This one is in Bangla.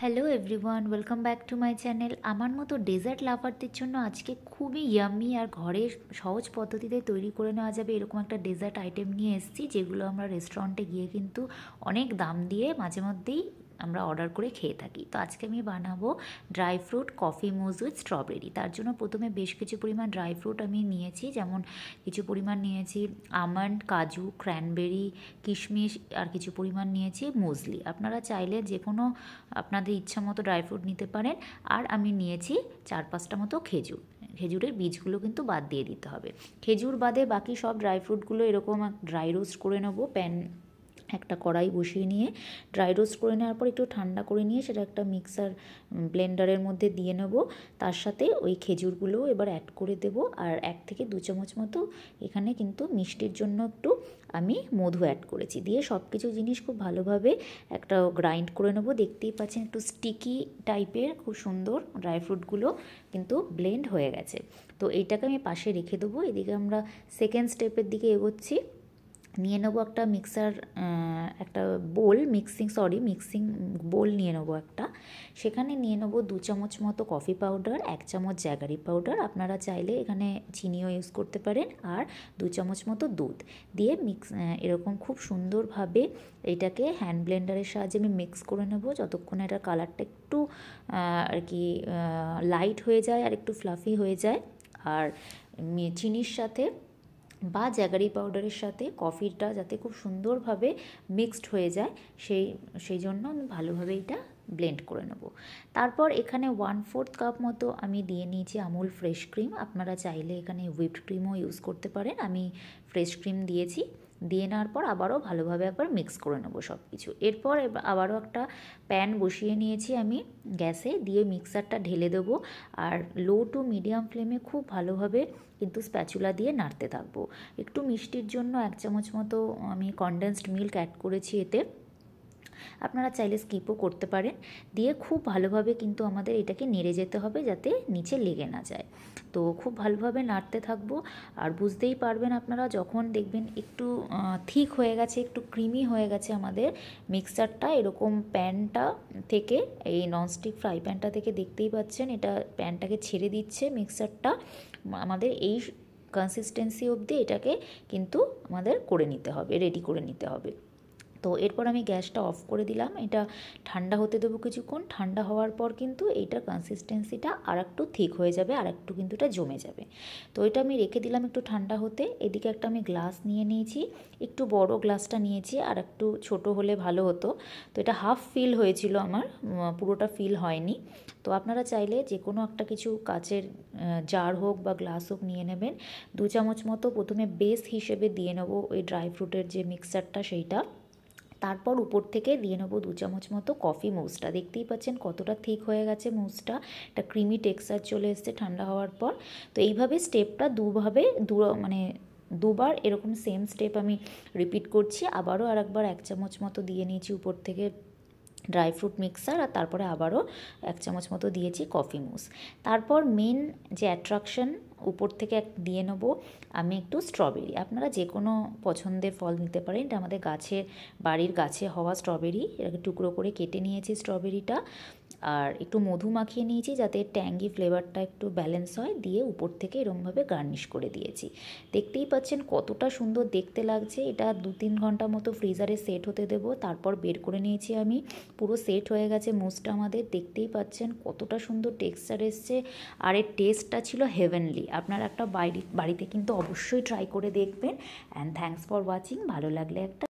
Hello everyone, welcome back to my channel. আমার মতো ডেজার্ট লাভারদের জন্য আজকে খুবই ইয়াম্মি আর ঘরে সহজ পদ্ধতিতে তৈরি করে নেওয়া যাবে এরকম একটা ডেজার্ট আইটেম নিয়ে এসেছি, যেগুলো আমরা রেস্টুরেন্টে গিয়ে কিন্তু অনেক দাম দিয়ে মাঝে মধ্যেই আমরা অর্ডার করে খেয়ে থাকি। তো আজকে আমি বানাবো dry fruit coffee moose with strawberry. তার জন্য প্রথমে বেশ কিছু পরিমাণ ড্রাই ফ্রুট আমি নিয়েছি, যেমন কিছু পরিমাণ নিয়েছি আমন্ড, কাজু, ক্র্যানবেরি, কিশমিশ, আর কিছু পরিমাণ নিয়েছি মুজলি। আপনারা চাইলে যে কোনো আপনাদের ইচ্ছা মতো ড্রাই ফ্রুট নিতে পারেন। আর আমি নিয়েছি 4-5টা মতো খেজুর। খেজুরের বীজগুলো কিন্তু বাদ দিয়ে দিতে হবে। খেজুর বাদে বাকি সব ড্রাই ফ্রুটগুলো এরকম ড্রাই রোস্ট করে নেবো। একটা কড়াই বসিয়ে নিয়ে ড্রাই রোস্ট করে নেওয়ার পর একটু ঠান্ডা করে নিয়ে সেটা একটা মিক্সার ব্লেন্ডারের মধ্যে দিয়ে নেব। তার সাথে ওই খেজুরগুলোও এবার অ্যাড করে দেব। আর 1 থেকে 2 চামচ মতো এখানে কিন্তু মিষ্টির জন্য একটু আমি মধু অ্যাড করেছি। দিয়ে সব কিছু জিনিস খুব ভালোভাবে একটা গ্রাইন্ড করে নেব। দেখতেই পাচ্ছেন একটু স্টিকি টাইপের, খুব সুন্দর ড্রাই ফ্রুটগুলো কিন্তু ব্লেন্ড হয়ে গেছে। তো এইটাকে আমি পাশে রেখে দেবো। এদিকে আমরা সেকেন্ড স্টেপের দিকে এগোচ্ছি। নিয়ে নেবো একটা একটা মিক্সিং বোল নিয়ে নেবো একটা। সেখানে নিয়ে নেবো 2 চামচ মতো কফি পাউডার, 1 চামচ জ্যাগারি পাউডার, আপনারা চাইলে এখানে চিনিও ইউজ করতে পারেন, আর 2 চামচ মতো দুধ দিয়ে এরকম খুব সুন্দরভাবে এটাকে হ্যান্ড ব্লেন্ডারের সাহায্যে আমি মিক্স করে নেব যতক্ষণ এটার কালারটা একটু আর কি লাইট হয়ে যায় আর একটু ফ্লাফি হয়ে যায়। আর চিনির সাথে বা জ্যাগারি পাউডারের সাথে কফিটা যাতে খুব সুন্দরভাবে মিক্সড হয়ে যায় সেই জন্য আমি ভালোভাবে এটা ব্লেন্ড করে নেব। তারপর এখানে 1/4 কাপ মতো আমি দিয়ে নিয়েছি আমুল ফ্রেশ ক্রিম। আপনারা চাইলে এখানে হুইপড ক্রিমও ইউজ করতে পারেন। আমি ফ্রেশ ক্রিম দিয়েছি। দিয়ে নেওয়ার পর আবারও ভালোভাবে একবার মিক্স করে নেবো সব কিছু। এরপর আবারও একটা প্যান বসিয়ে নিয়েছি আমি গ্যাসে, দিয়ে মিক্সারটা ঢেলে দেবো। আর লো টু মিডিয়াম ফ্লেমে খুব ভালোভাবে কিন্তু স্প্যাচুলা দিয়ে নাড়তে থাকবো। একটু মিষ্টির জন্য 1 চামচ মতো আমি কনডেন্সড মিল্ক অ্যাড করেছি এতে, আপনারা চাইলে স্কিপও করতে পারেন। দিয়ে খুব ভালোভাবে কিন্তু আমাদের এটাকে নেড়ে যেতে হবে যাতে নিচে লেগে না যায়। তো খুব ভালোভাবে নাড়তে থাকবো। আর বুঝতেই পারবেন আপনারা যখন দেখবেন একটু থিক হয়ে গেছে, একটু ক্রিমি হয়ে গেছে আমাদের মিক্সচারটা, এরকম প্যানটা থেকে, এই ননস্টিক ফ্রাই প্যানটা থেকে দেখতেই পাচ্ছেন এটা প্যানটাকে ছেড়ে দিচ্ছে মিক্সচারটা। আমাদের এই কনসিস্টেন্সি অবধি এটাকে কিন্তু আমাদের করে নিতে হবে, রেডি করে নিতে হবে। তো এরপর আমি গ্যাসটা অফ করে দিলাম। এটা ঠান্ডা হতে দেবো কিছুক্ষণ। ঠান্ডা হওয়ার পর কিন্তু এইটার কনসিস্টেন্সিটা আর একটু ঠিক হয়ে যাবে, আর একটু কিন্তু এটা জমে যাবে। তো এটা আমি রেখে দিলাম একটু ঠান্ডা হতে। এদিকে একটা আমি গ্লাস নিয়ে নিয়েছি, একটু বড় গ্লাসটা নিয়েছি, আর একটু ছোট হলে ভালো হতো। তো এটা হাফ ফিল হয়েছিল আমার, পুরোটা ফিল হয়নি। তো আপনারা চাইলে যে কোনো একটা কিছু কাচের জার হোক বা গ্লাস হোক নিয়ে নেবেন। 2 চামচ মতো প্রথমে বেস হিসেবে দিয়ে নেবো ওই ড্রাই ফ্রুটের যে মিক্সচারটা সেইটা। তারপর উপর থেকে দিয়ে নেবো 2 চামচ মতো কফি মুজটা। দেখতেই পাচ্ছেন কতটা থিক হয়ে গেছে মুজটা, একটা ক্রিমি টেক্সচার চলে এসছে ঠান্ডা হওয়ার পর। তো এইভাবে স্টেপটা দুবার এরকম সেম স্টেপ আমি রিপিট করছি। আবারও আরেকবার 1 চামচ মতো দিয়ে নিয়েছি উপর থেকে ড্রাই ফ্রুট মিক্সার, আর তারপরে আবারও 1 চামচ মতো দিয়েছি কফি মুস। তারপর মেন যে অ্যাট্রাকশন উপর থেকে দিয়ে নেবো আমি একটু স্ট্রবেরি। আপনারা যে কোনো পছন্দের ফল নিতে পারেন। এটা আমাদের বাড়ির গাছে হওয়া স্ট্রবেরি, এটাকে টুকরো করে কেটে নিয়েছি স্ট্রবেরিটা। আর একটু মধু মাখিয়ে নিয়েছি যাতে ট্যাঙ্গি ফ্লেভারটা একটু ব্যালেন্স হয়, দিয়ে উপর থেকে এরমভাবে গার্নিশ করে দিয়েছি। দেখতেই পাচ্ছেন কতটা সুন্দর দেখতে লাগছে। এটা 2-3 ঘন্টা মতো ফ্রিজারে সেট হতে দেবো। তারপর বের করে নিয়েছি আমি, পুরো সেট হয়ে গেছে মুসটা আমাদের। দেখতেই পাচ্ছেন কতটা সুন্দর টেক্সচার এসছে, আর এর টেস্টটা ছিল হেভেনলি। আপনারা একটা বাড়িতে কিন্তু অবশ্যই ট্রাই করে দেখবেন। And thanks for watching. ভালো লাগলে একটা